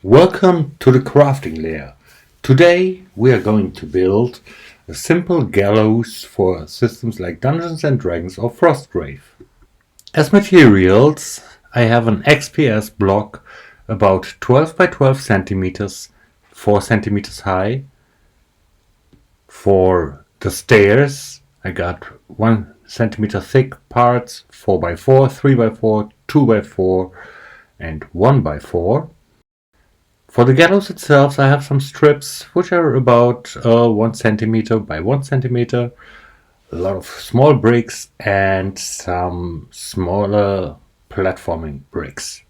Welcome to the crafting layer. Today we are going to build a simple gallows for systems like Dungeons and Dragons or Frostgrave. As materials, I have an XPS block about 12 by 12 centimeters, 4 centimeters high. For the stairs, I got 1 centimeter thick parts, 4 by 4, 3 by 4, 2 by 4, and 1 by 4. For the gallows itself, I have some strips which are about 1 centimeter by 1 centimeter, a lot of small bricks, and some smaller platforming bricks.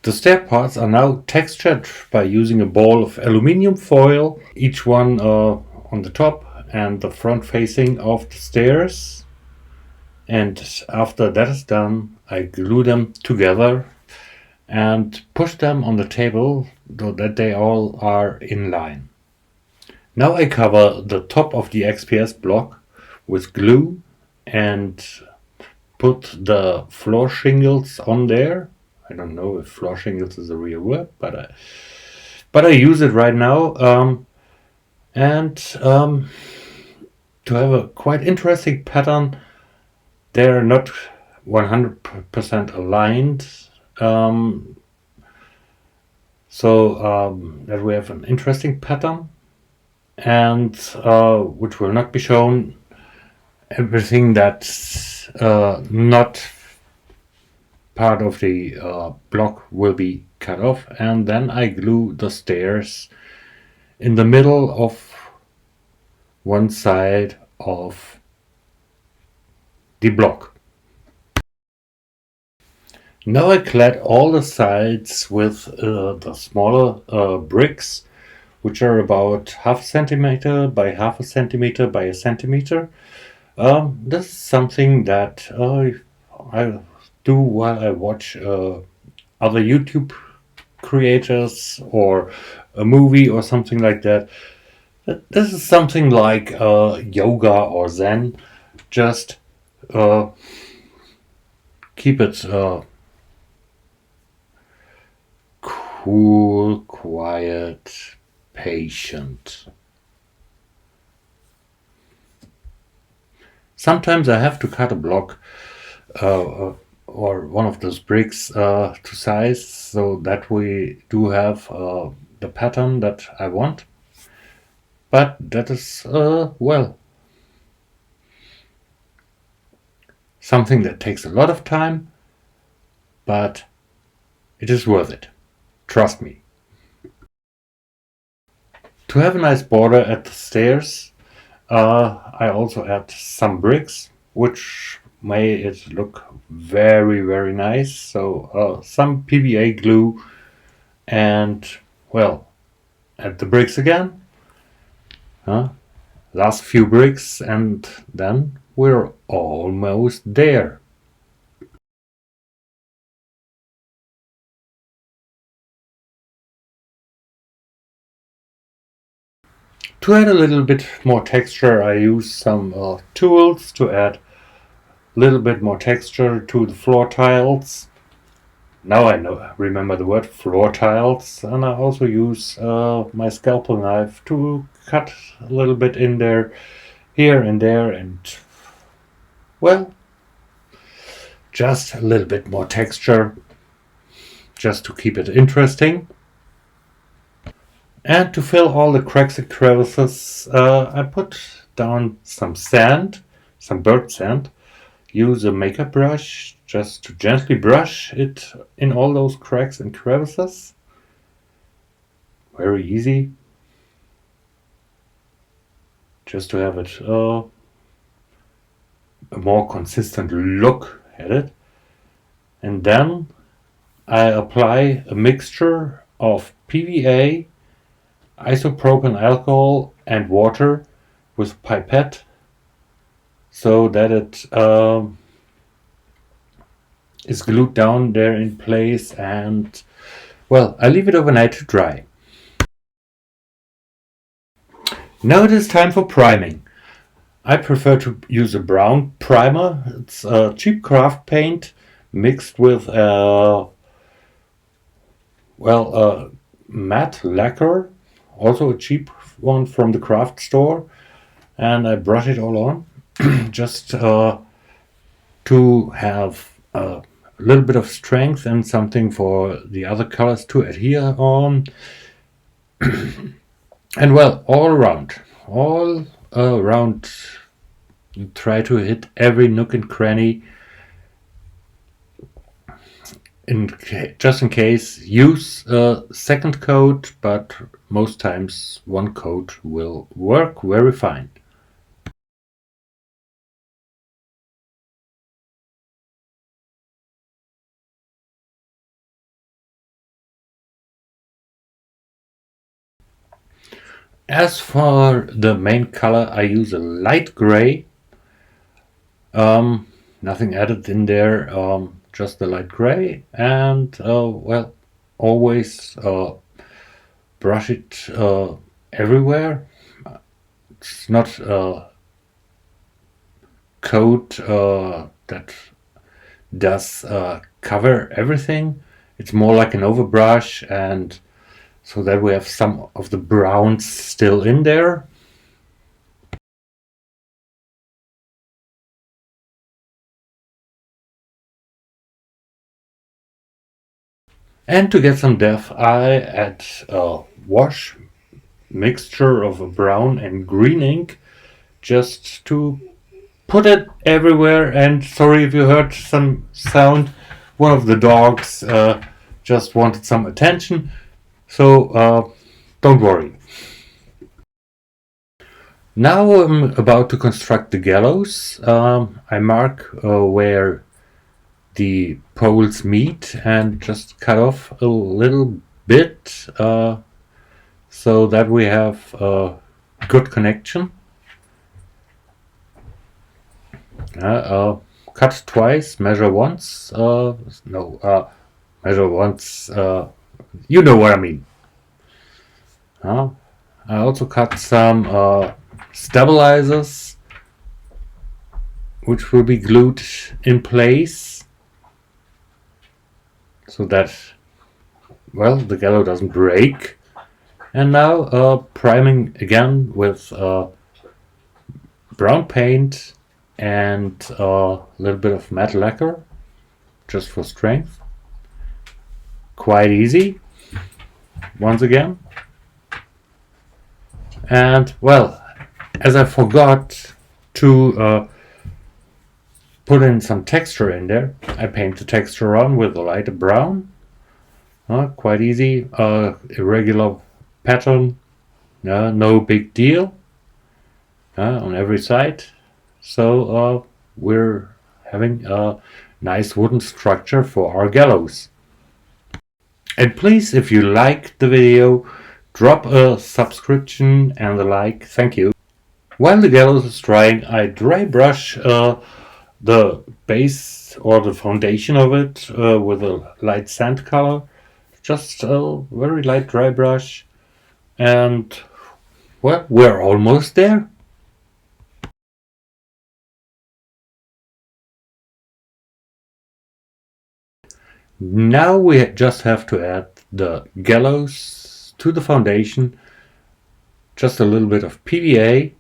The stair parts are now textured by using a ball of aluminium foil, each one on the top and the front facing of the stairs. And after that is done, I glue them together and push them on the table so that they all are in line. Now I cover the top of the XPS block with glue and put the floor shingles on there. I don't know if floor shingles is a real word, but I use it right now. To have a quite interesting pattern, they're not 100% aligned. That we have an interesting pattern, and which will not be shown. Everything that's not part of the block will be cut off, and then I glue the stairs in the middle of one side of the block. Now I clad all the sides with the smaller bricks, which are about half a centimeter by half a centimeter by a centimeter. This is something that I do while I watch other YouTube creators or a movie or something like that. This is something like yoga or Zen. Just keep it cool, quiet, patient. Sometimes I have to cut a block or one of those bricks to size so that we do have the pattern that I want. But that is, something that takes a lot of time, but it is worth it. Trust me. To have a nice border at the stairs, I also add some bricks, which made it look very, very nice. So some PVA glue and, add the bricks again. Last few bricks, and then we're almost there. To add a little bit more texture, I use some tools to add a little bit more texture to the floor tiles. Now I remember the word floor tiles, and I also use my scalpel knife to cut a little bit in there, here and there, and just a little bit more texture, just to keep it interesting. And to fill all the cracks and crevices, I put down some sand, some bird sand. Use a makeup brush just to gently brush it in all those cracks and crevices. Very easy. Just to have it a more consistent look at it. And then I apply a mixture of PVA, isopropyl alcohol and water with pipette so that it is glued down there in place, and I leave it overnight to dry. Now it is time for priming. I prefer to use a brown primer. It's a cheap craft paint mixed with Well, matte lacquer, also a cheap one from the craft store, and I brush it all on just to have a little bit of strength and something for the other colors to adhere on. And well, all around, try to hit every nook and cranny. Just in case, use a second coat, but most times one coat will work very fine. As for the main color, I use a light gray. Nothing added in there, just the light gray, and well, always brush it everywhere. It's not a coat that does cover everything. It's more like an overbrush, and so that we have some of the browns still in there. And to get some depth, I add a wash mixture of a brown and green ink just to put it everywhere. And sorry if you heard some sound, one of the dogs just wanted some attention, so don't worry. Now I'm about to construct the gallows. I mark where the poles meet and just cut off a little bit so that we have a good connection. Cut twice, measure once. Measure once. You know what I mean. I also cut some stabilizers, which will be glued in place so that, well, the gallows doesn't break. And now priming again with brown paint and a little bit of matte lacquer just for strength. Quite easy, once again. And well, as I forgot to put in some texture in there, I paint the texture on with a lighter brown. Quite easy, irregular pattern, no big deal on every side. So we're having a nice wooden structure for our gallows. And please, if you liked the video, drop a subscription and a like. Thank you. While the gallows is drying, I dry brush the base or the foundation of it with a light sand color. Just a very light dry brush. And well, we're almost there. Now we just have to add the gallows to the foundation, just a little bit of PVA,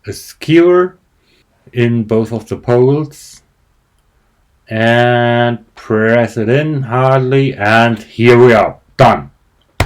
a skewer in both of the poles, and press it in hardly, and here we are, done.